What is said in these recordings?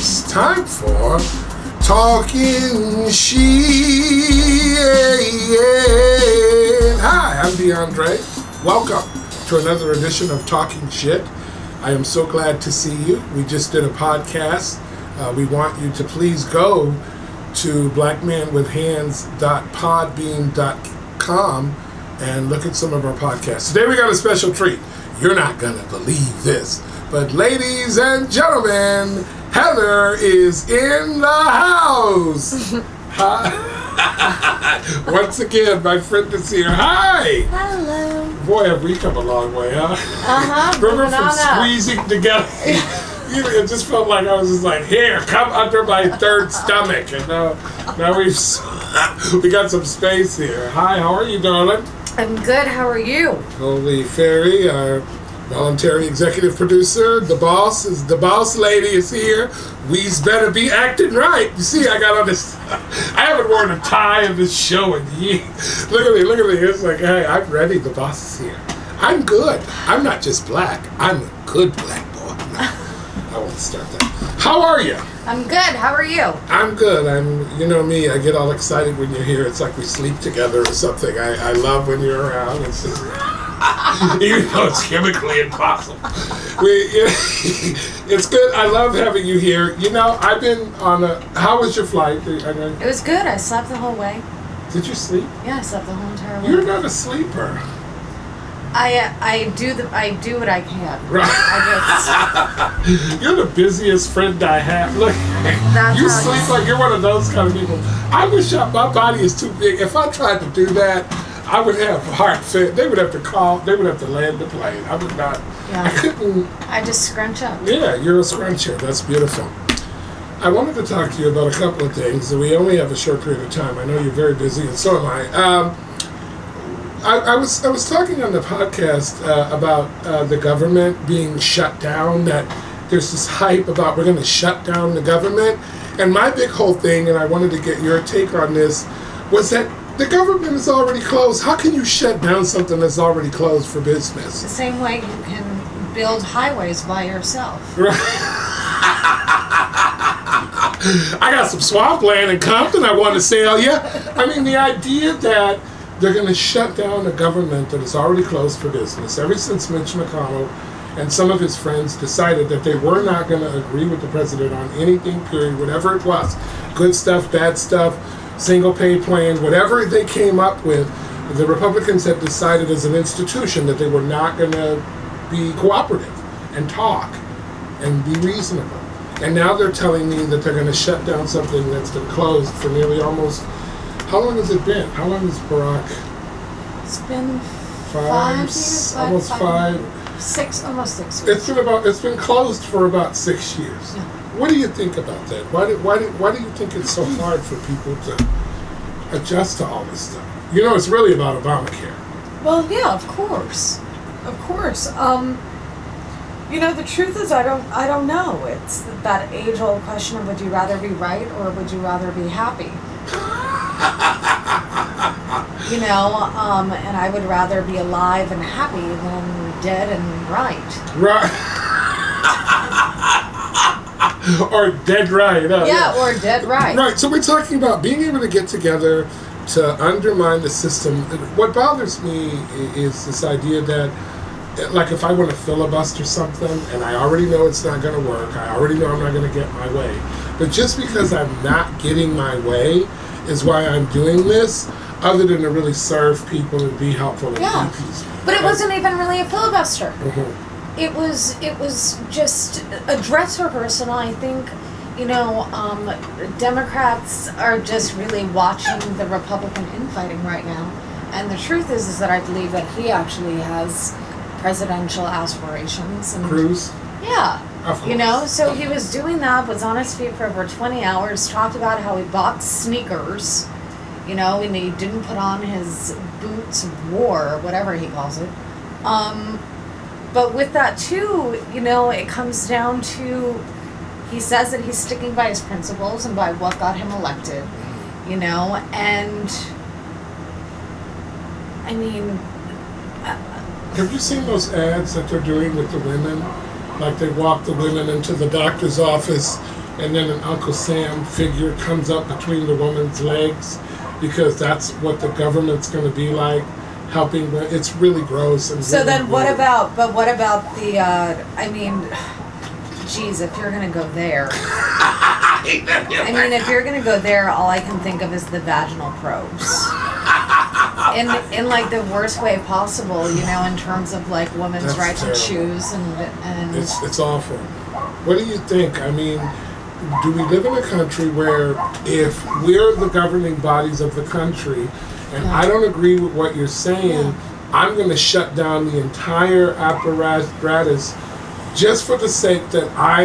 It's time for Talking Shit. Hi, I'm DeAndre. Welcome to another edition of Talking Shit. I am so glad to see you. We just did a podcast. We want you to please go to blackmanwithhands.podbean.com and look at some of our podcasts. Today we got a special treat. You're not going to believe this. But ladies and gentlemen, Heather is in the house. Hi. Once again, my friend is here. Hi. Hello. Boy, have we come a long way, huh? Uh-huh. Remember from squeezing together? It just felt like I was just like, here, come under my third stomach. And now we got some space here. Hi, how are you, darling? I'm good. How are you? Holy Fairy, our voluntary executive producer, the boss lady is here. We's better be acting right. You see, I got on this. I haven't worn a tie in this show in years. Look at me. It's like, hey, I'm ready. The boss is here. I'm good. I'm not just black. I'm a good black boy. I won't start that. How are you? I'm good. How are you? I'm good. You know me, I get all excited when you're here. It's like we sleep together or something. I love when you're around. It's just, even though it's chemically impossible. It's good. I love having you here. You know, I've been on how was your flight? It was good. I slept the whole way. Did you sleep? Yeah, I slept the whole entire way. You're not a sleeper. I do what I can. Right. You're the busiest friend I have. Look, you sleep like you're one of those kind of people. I wish my body is too big. If I tried to do that, I would have heart failure. They would have to land the plane. I would not. Yeah. I couldn't. I just scrunch up. Yeah, you're a scruncher. That's beautiful. I wanted to talk to you about a couple of things. We only have a short period of time. I know you're very busy, and so am I. I was talking on the podcast about the government being shut down, that there's this hype about we're going to shut down the government. And my big whole thing, and I wanted to get your take on this, was that the government is already closed. How can you shut down something that's already closed for business? The same way you can build highways by yourself. Right. I got some swampland in Compton I want to sell you. I mean, the idea that they're going to shut down a government that is already closed for business. Ever since Mitch McConnell and some of his friends decided that they were not going to agree with the president on anything, period, whatever it was, good stuff, bad stuff, single pay plan, whatever they came up with, the Republicans had decided as an institution that they were not going to be cooperative and talk and be reasonable. And now they're telling me that they're going to shut down something that's been closed for nearly almost. How long has it been? How long has Barack? It's been 5 years. Almost 6 years. It's been closed for about 6 years. Yeah. What do you think about that? Why do you think it's so hard for people to adjust to all this stuff? You know, it's really about Obamacare. Well, yeah, of course. You know, the truth is, I don't know. It's that age-old question of would you rather be right or would you rather be happy? You know, and I would rather be alive and happy than dead and right. Right. Or dead right. Yeah, or dead right. Right, so we're talking about being able to get together to undermine the system. What bothers me is this idea that, like, if I want to filibuster something and I already know it's not going to work, I already know I'm not going to get my way, but just because I'm not getting my way is why I'm doing this, other than to really serve people and be helpful and be peaceful. But it wasn't even really a filibuster. Mm-hmm. It was just a dress rehearsal. I think, you know, Democrats are just really watching the Republican infighting right now. And the truth is that I believe that he actually has presidential aspirations. And Cruz? Yeah. Of course. You know, so he was doing that, was on his feet for over 20 hours, talked about how he bought sneakers, you know, and he didn't put on his boots of war, or whatever he calls it. But with that too, you know, it comes down to, he says that he's sticking by his principles and by what got him elected, you know, and I mean... Have you seen those ads that they're doing with the women? Like they walk the women into the doctor's office and then an Uncle Sam figure comes up between the woman's legs, because that's what the government's going to be like, helping. It's really gross. And so really then what weird. about, but what about the, I mean, geez, if you're going to go there, I mean, if you're going to go there, all I can think of is the vaginal probes. In like the worst way possible, you know, in terms of like women's That's right terrible. to choose and It's awful. What do you think? I mean, do we live in a country where if we're the governing bodies of the country, and I don't agree with what you're saying, I'm going to shut down the entire apparatus just for the sake that I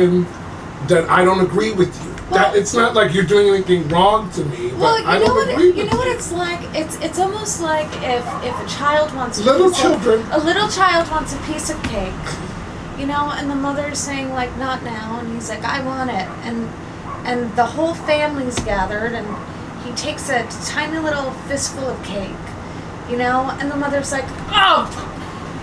don't agree with you. Well, it's not like you're doing anything wrong to me, well, but I don't agree with you. You know what it's like? It's almost like if a child wants Little children. a little child wants a piece of cake, you know, and the mother's saying like not now, and he's like I want it, and the whole family's gathered, and he takes a tiny little fistful of cake, you know, and the mother's like, oh,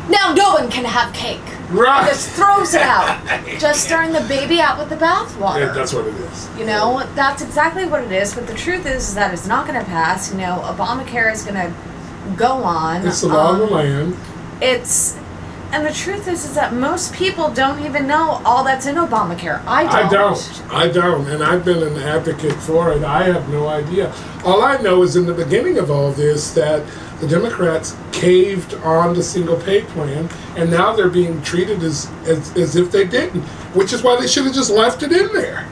now no one can have cake. Right. Just throws it out, just throwing the baby out with the bathwater. Yeah, that's what it is. You know, that's exactly what it is. But the truth is that it's not going to pass. You know, Obamacare is going to go on. It's the law of the land. And the truth is that most people don't even know all that's in Obamacare. I don't. And I've been an advocate for it. I have no idea. All I know is in the beginning of all this that the Democrats caved on the single pay plan, and now they're being treated as if they didn't, which is why they should have just left it in there.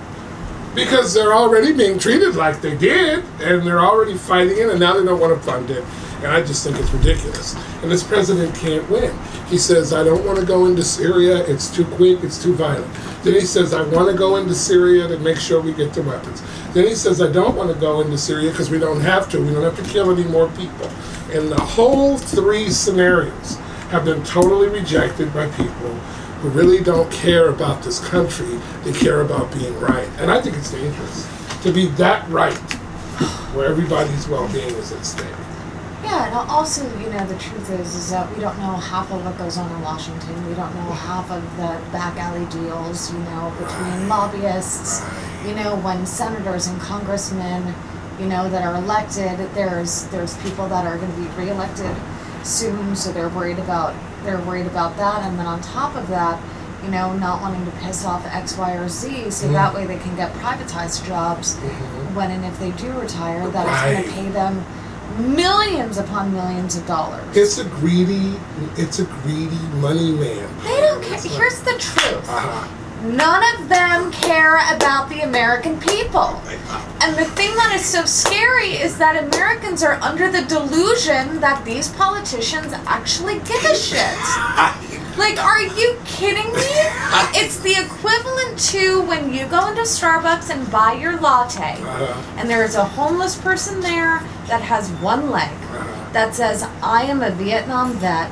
Because they're already being treated like they did, and they're already fighting it, and now they don't want to fund it. And I just think it's ridiculous. And this president can't win. He says, I don't want to go into Syria. It's too quick. It's too violent. Then he says, I want to go into Syria to make sure we get the weapons. Then he says, I don't want to go into Syria because we don't have to. We don't have to kill any more people. And the whole three scenarios have been totally rejected by people who really don't care about this country. They care about being right. And I think it's dangerous to be that right where everybody's well-being is at stake. Yeah, and also, you know, the truth is that we don't know half of what goes on in Washington. We don't know half of the back alley deals, you know, between lobbyists, you know, when senators and congressmen, you know, that are elected, there's people that are going to be reelected soon, so they're worried about that, and then on top of that, you know, not wanting to piss off X, Y, or Z, so that way they can get privatized jobs when and if they do retire, that it's going to pay them millions upon millions of dollars. It's a greedy money man. They don't care. Here's the truth. None of them care about the American people. And the thing that is so scary is that Americans are under the delusion that these politicians actually give a shit. Like, are you kidding me? It's the equivalent to when you go into Starbucks and buy your latte, and there is a homeless person there that has one leg that says, I am a Vietnam vet,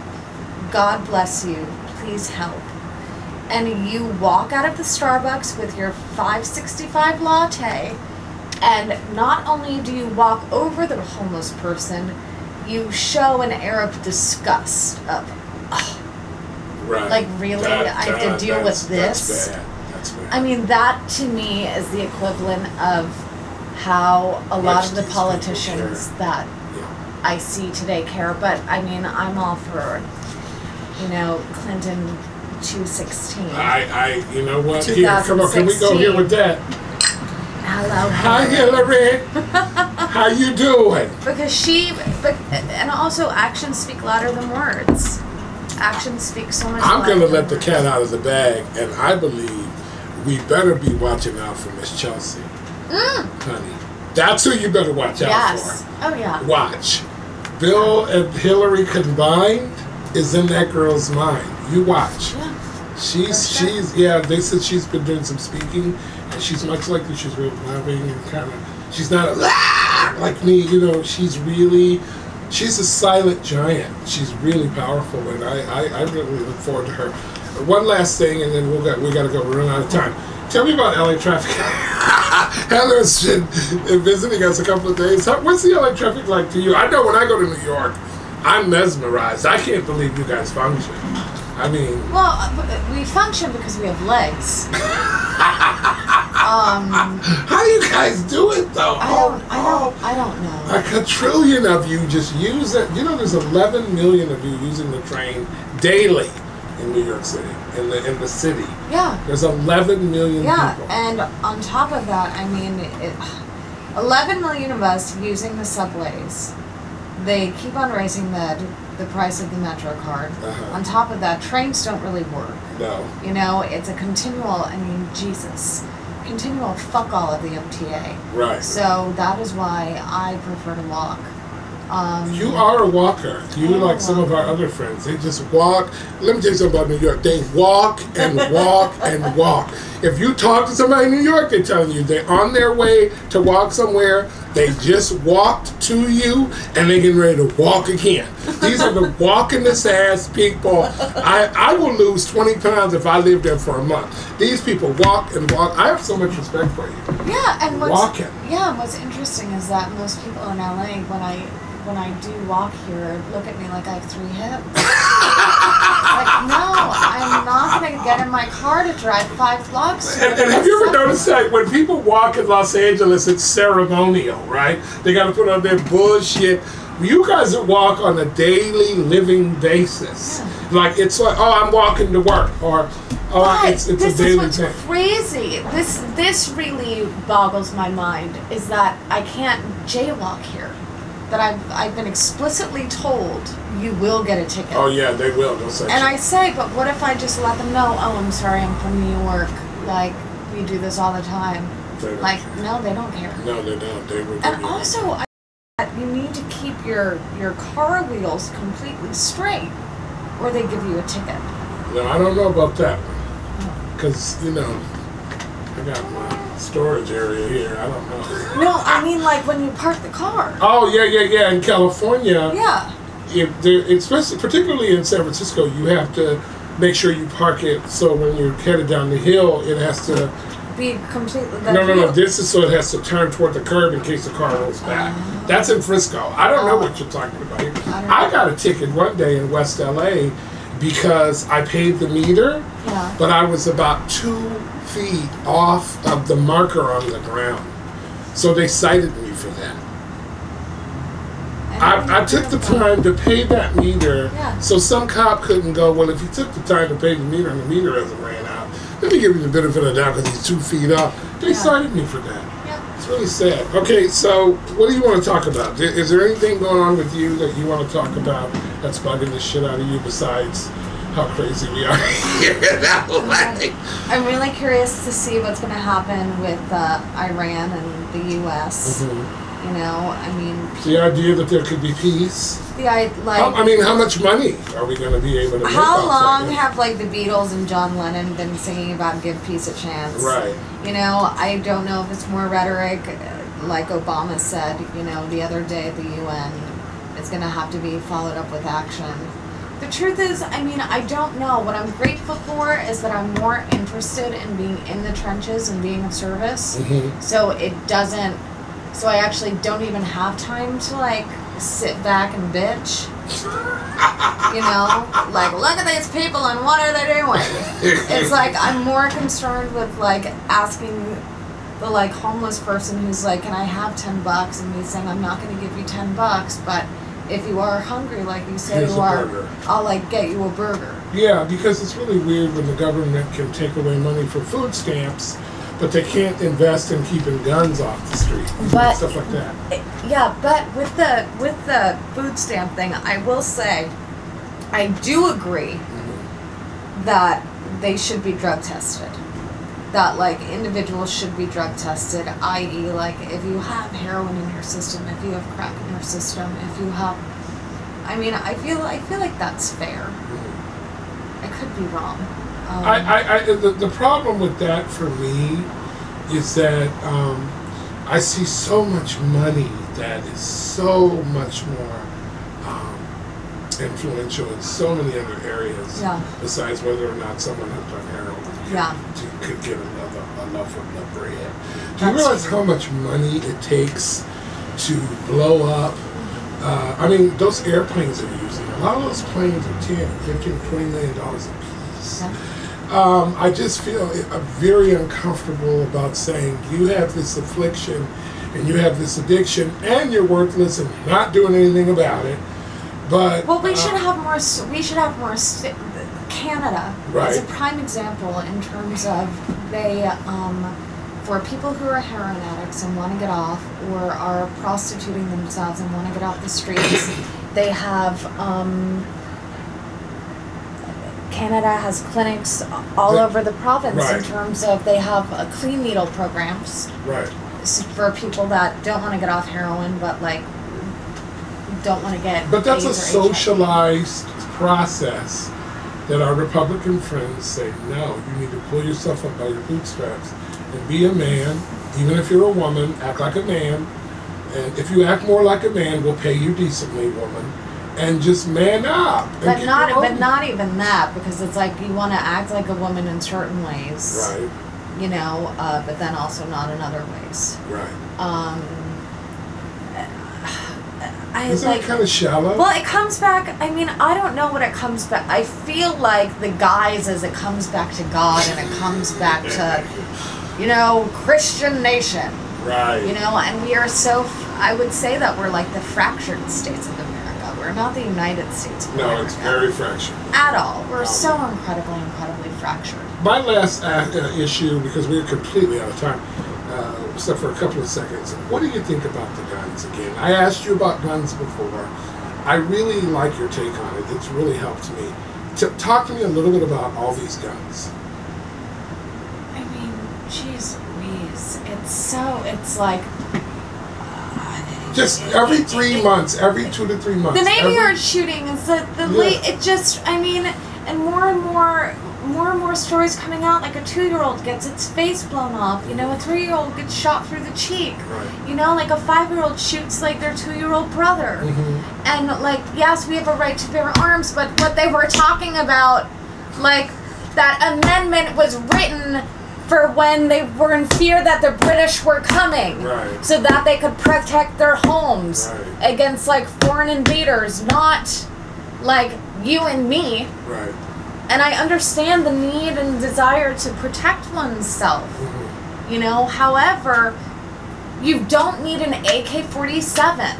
God bless you, please help. And you walk out of the Starbucks with your $5.65 latte, and not only do you walk over the homeless person, you show an air of disgust of, like, really? I have to deal with this? That's bad. I mean, that to me is the equivalent of how a lot of the politicians that I see today care. But, I mean, I'm all for, you know, Clinton 216. You know what? Here, come on, can we go here with that? Hello, Hi, Hillary. How you doing? Because and also actions speak louder than words. Actions speak so much louder. I'm going to let the cat out of the bag, and I believe we better be watching out for Miss Chelsea. Honey. That's who you better watch out for. Oh, yeah. Watch. Bill and Hillary combined is in that girl's mind. You watch. Yeah. They said she's been doing some speaking, and she's much like you. She's real loving and kind of, she's not like me, you know, she's a silent giant. She's really powerful, and I really look forward to her. One last thing, and then we got to go. We're running out of time. Tell me about LA traffic. Heather's been visiting us a couple of days. What's the LA traffic like to you? I know when I go to New York, I'm mesmerized. I can't believe you guys function. I mean... Well, we function because we have legs. How do you guys do it though? I don't know. A quadrillion of you just use it. You know, there's 11 million of you using the train daily in New York City, in the city. Yeah. There's 11 million Yeah, people. and on top of that, I mean, 11 million of us using the subways. They keep on raising the price of the Metro card. On top of that, trains don't really work. No. You know, it's a continual, I mean, Jesus, continual fuck all of the MTA. Right. So that is why I prefer to walk. You are a walker. You like some of our other friends. They just walk. Let me tell you something about New York. They walk and walk and walk. If you talk to somebody in New York, they're telling you they're on their way to walk somewhere. They just walked to you, and they're getting ready to walk again. These are the walkingest ass people. I will lose 20 pounds if I live there for a month. These people walk and walk. I have so much respect for you. Yeah, and what's interesting is that most people in LA, when I do walk here, look at me like I have 3 hips. Like, no, I'm not going to get in my car to drive 5 blocks. And have you ever noticed that when people walk in Los Angeles, it's ceremonial, right? They got to put on their bullshit. You guys walk on a daily living basis. Yeah. Like, it's like, oh, I'm walking to work, or oh, it's a daily thing. This is what's crazy. This really boggles my mind, is that I can't jaywalk here. That I've been explicitly told you will get a ticket. Oh yeah, they will. They'll say. And I say, but what if I just let them know? Oh, I'm sorry, I'm from New York. Like, we do this all the time. Like, no, they don't care. No, they don't. They will. And also, you need to keep your car wheels completely straight, or they give you a ticket. No, I don't know about that one, because you know, I got my storage area here. I don't know. No, I mean like when you park the car. Oh yeah. In California. Yeah. Especially, particularly in San Francisco, you have to make sure you park it so when you're headed down the hill, it has to be completely. No. This is so it has to turn toward the curb in case the car rolls back. That's in Frisco. I don't know what you're talking about here. I got a ticket one day in West LA because I paid the meter, but I was about 2 feet off of the marker on the ground. So they cited me for that. I took the time to pay that meter, so some cop couldn't go, well, if you took the time to pay the meter and the meter hasn't ran out, let me give you the benefit of the doubt because he's 2 feet off. They cited me for that. It's really sad. Okay, so what do you want to talk about? Is there anything going on with you that you want to talk about that's bugging the shit out of you besides how crazy we are here in LA? I'm really curious to see what's going to happen with Iran and the U.S. You know, I mean, the idea that there could be peace. How much money are we going to be able to make? How long have like the Beatles and John Lennon been singing about give peace a chance? Right. You know, I don't know if it's more rhetoric, like Obama said, you know, the other day at the UN. It's going to have to be followed up with action. The truth is, I mean, I don't know. What I'm grateful for is that I'm more interested in being in the trenches and being of service. So it doesn't. So I actually don't even have time to like sit back and bitch. You know, like look at these people and what are they doing? It's like I'm more concerned with like asking the like homeless person who's like, can I have $10? And me saying, I'm not going to give you $10, but if you are hungry, like you say you are, I'll like get you a burger. Yeah, because it's really weird when the government can take away money for food stamps, but they can't invest in keeping guns off the street, stuff like that. But with the food stamp thing, I will say, I do agree that they should be drug tested. That like individuals should be drug tested, i.e., like if you have heroin in your system, if you have crack in your system, if you have, I mean, I feel like that's fair. I could be wrong. The problem with that for me is that I see so much money that is so much more influential in so many other areas besides whether or not someone has done heroin. Could get a loaf of bread. Do you realize how much money it takes to blow up? I mean, those airplanes they're using, a lot of those planes are $10, $15, $20 million a piece. I just feel very uncomfortable about saying you have this affliction and you have this addiction and you're worthless and you're not doing anything about it. But well, we should have more. We should have more. Canada is a prime example in terms of they, for people who are heroin addicts and want to get off, or are prostituting themselves and want to get off the streets, they have. Canada has clinics all over the province in terms of they have clean needle programs for people that don't want to get off heroin, but like don't want to get. But that's a AIDS or socialized process that our Republican friends say, no, you need to pull yourself up by your bootstraps and be a man. Even if you're a woman, act like a man. And if you act more like a man, we'll pay you decently, woman. And just man up. But not even that, because it's like you want to act like a woman in certain ways. Right. You know, but then also not in other ways. Right. Isn't that kind of shallow? Well, it comes back. I mean, I don't know what it comes back. I feel like the guise is it comes back to God and it comes back to, you know, Christian nation. Right. You know, and we are so. I would say that we're like the fractured states of America. We're not the United States of America. No, it's very fractured. At all. We're so incredibly fractured. My last issue, because we're completely out of time, except for a couple of seconds. What do you think about the guns again? I asked you about guns before. I really like your take on it. It's really helped me. Talk to me a little bit about all these guns. I mean, geez Louise. It's like... just every 3 months, every 2 to 3 months. The Navy Yard shooting is it just, I mean, and more stories coming out, like a 2-year-old gets its face blown off, you know, a 3-year-old gets shot through the cheek, you know, like a 5-year-old shoots like their 2-year-old brother. And like, yes, we have a right to bear arms, but what they were talking about, like, that amendment was written for when they were in fear that the British were coming, so that they could protect their homes against like foreign invaders, not like you and me. And I understand the need and desire to protect oneself, you know. However, you don't need an AK-47,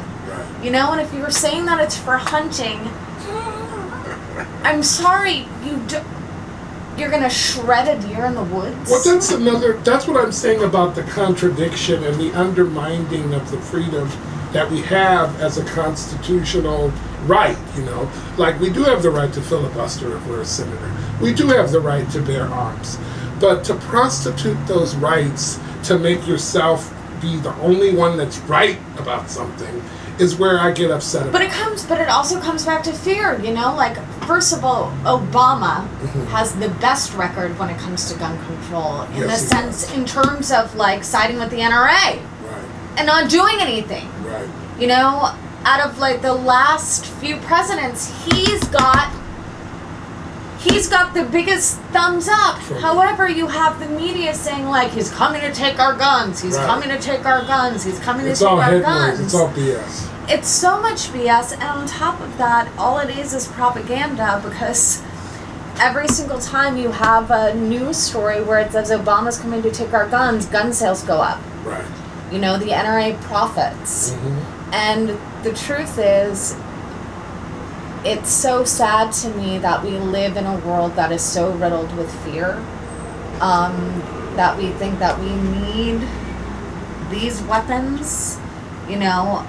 you know. And if you were saying that it's for hunting, I'm sorry, you're gonna shred a deer in the woods. Well, that's what I'm saying about the contradiction and the undermining of the freedom that we have as a constitutional right, you know. Like, we do have the right to filibuster if we're a senator. We do have the right to bear arms. But to prostitute those rights to make yourself be the only one that's right about something is where I get upset about. But it also comes back to fear, you know. Like, first of all, Obama has the best record when it comes to gun control, in the sense, in terms of like siding with the NRA and not doing anything. You know, out of like the last few presidents, he's got the biggest thumbs up. However, you have the media saying like, he's coming to take our guns, he's coming to take our guns, he's coming to take our guns. It's all BS. It's so much BS, and on top of that, all it is propaganda, because every single time you have a news story where it says Obama's coming to take our guns, gun sales go up. You know, the NRA profits. And the truth is, it's so sad to me that we live in a world that is so riddled with fear, that we think that we need these weapons, you know,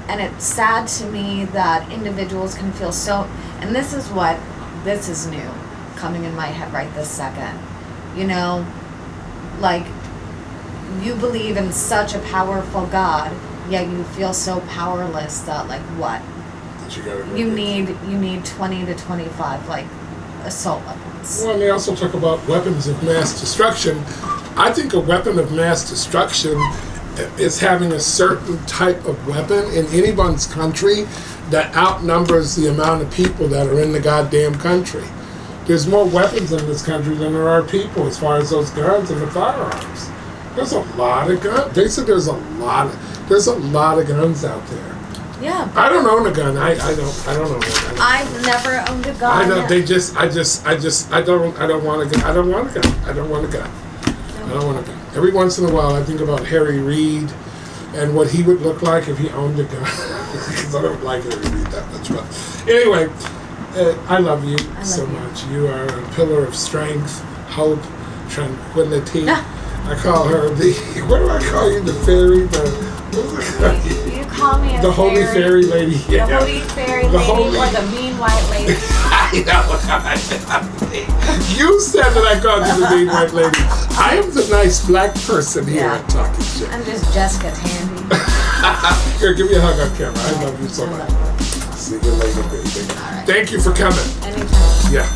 and it's sad to me that individuals can feel so, and this is new, coming in my head right this second, you know, like, you believe in such a powerful God, yet you feel so powerless that, like, what? You need 20 to 25, like, assault weapons. Well, and they also talk about weapons of mass destruction. I think a weapon of mass destruction is having a certain type of weapon in anyone's country that outnumbers the amount of people that are in the goddamn country. There's more weapons in this country than there are people as far as those guns and the firearms. There's a lot of guns. They said there's a lot of guns out there. Yeah. I don't own a gun. I don't own a gun. I've never owned a gun. I don't. They just. I don't want a gun. I don't want a gun. I don't want a gun. I don't want a gun. Every once in a while, I think about Harry Reid and what he would look like if he owned a gun. Because I don't like Harry Reid that much. But anyway, I love you so much. You are a pillar of strength, hope, tranquility. I call her the. What do I call you? The fairy. You call me the holy fairy lady. The holy fairy lady or the mean white lady. I know. You said that I called you the mean white lady. I am the nice black person here at Talking Shit. I'm just Jessica Tandy. Here, give me a hug on camera. I love you so much. See you later, baby. Right. Thank you for coming. Anytime. Yeah.